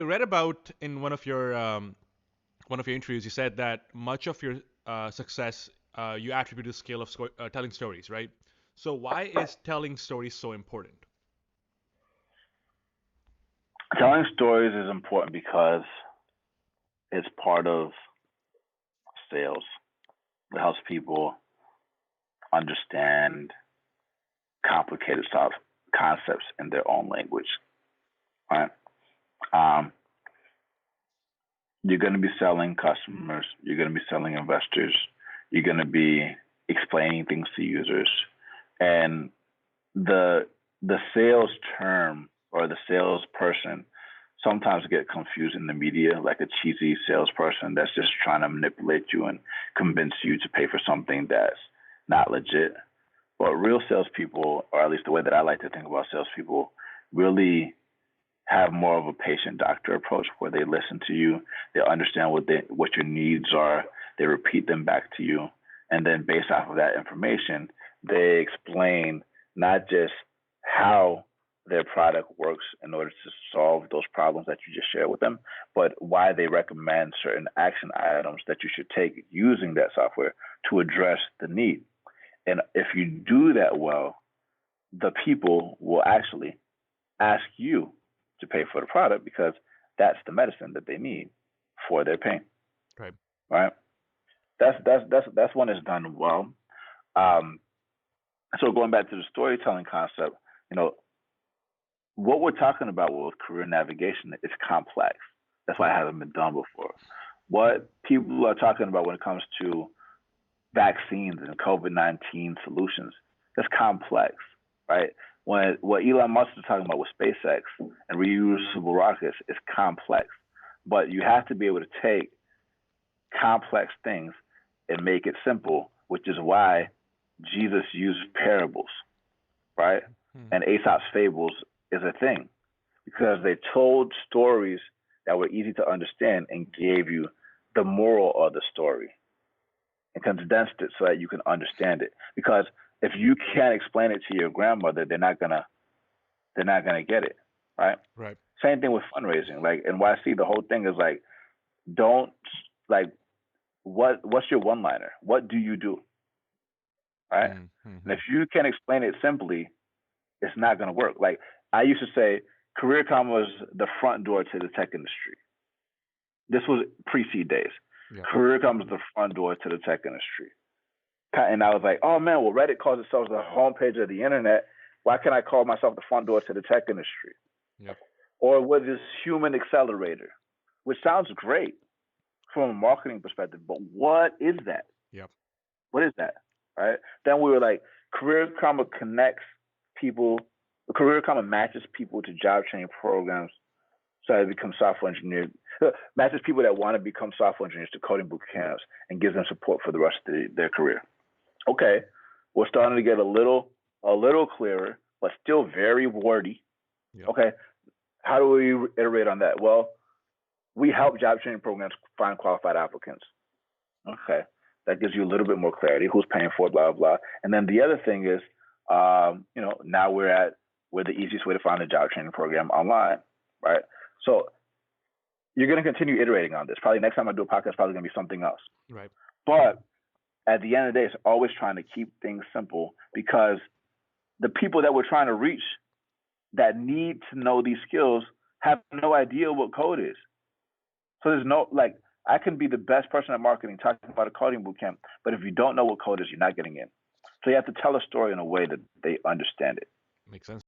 I read about in one of your interviews, you said that much of your success you attribute to the skill of telling stories, right? So why is telling stories so important? Telling stories is important because it's part of sales. It helps people understand complicated stuff, concepts in their own language, right? Um, you're going to be selling customers, you're going to be selling investors, you're going to be explaining things to users, and the the sales term or the salesperson sometimes get confused in the media, like a cheesy salesperson that's just trying to manipulate you and convince you to pay for something that's not legit. But real salespeople, or at least the way that I like to think about salespeople, really have more of a patient doctor approach where they listen to you, they understand what your needs are, they repeat them back to you, and then based off of that information, they explain not just how their product works in order to solve those problems that you just shared with them, but why they recommend certain action items that you should take using that software to address the need. And if you do that well, the people will actually ask you to pay for the product because that's the medicine that they need for their pain, Right. right? That's when it's done well. Um, so going back to the storytelling concept, you know, what we're talking about with career navigation is complex. That's why it Right. hasn't been done before. What people are talking about when it comes to vaccines and COVID-19 solutions, that's complex, right? When what Elon Musk is talking about with SpaceX and reusable rockets is complex, but you have to be able to take complex things and make it simple, which is why Jesus used parables, right? Hmm. And Aesop's fables is a thing because they told stories that were easy to understand and gave you the moral of the story and condensed it so that you can understand it. Because if you can't explain it to your grandmother, they're not gonna get it, right? Right. Same thing with fundraising. Like NYC, the whole thing is like, don't like what's your one liner? What do you do, right? And Mm-hmm. if you can explain it simply, it's not gonna work. Like I used to say, CareerCom was the front door to the tech industry. This was pre-seed days. Yeah. CareerCom was the front door to the tech industry. And I was like, oh man, well, Reddit calls itself the homepage of the internet. Why can't I call myself the front door to the tech industry? Yep. Or with this human accelerator, which sounds great from a marketing perspective, but what is that? Yep. What is that? Right? Then we were like, Career Karma connects people, Career Karma matches people to job training programs so they become software engineers, matches people that want to become software engineers to coding boot camps and gives them support for the rest of their career. Okay, we're starting to get a little clearer, but still very wordy. Yep. Okay, how do we iterate on that? Well, we help job training programs find qualified applicants. Okay, that gives you a little bit more clarity. Who's paying for it, blah blah blah. And then the other thing is, now we're the easiest way to find a job training program online, right? So you're going to continue iterating on this. Probably next time I do a podcast, probably going to be something else. Right. But at the end of the day, it's always trying to keep things simple because the people that we're trying to reach that need to know these skills have no idea what code is. So there's no like I can be the best person at marketing talking about a coding bootcamp, but if you don't know what code is, you're not getting in. So you have to tell a story in a way that they understand it. Makes sense.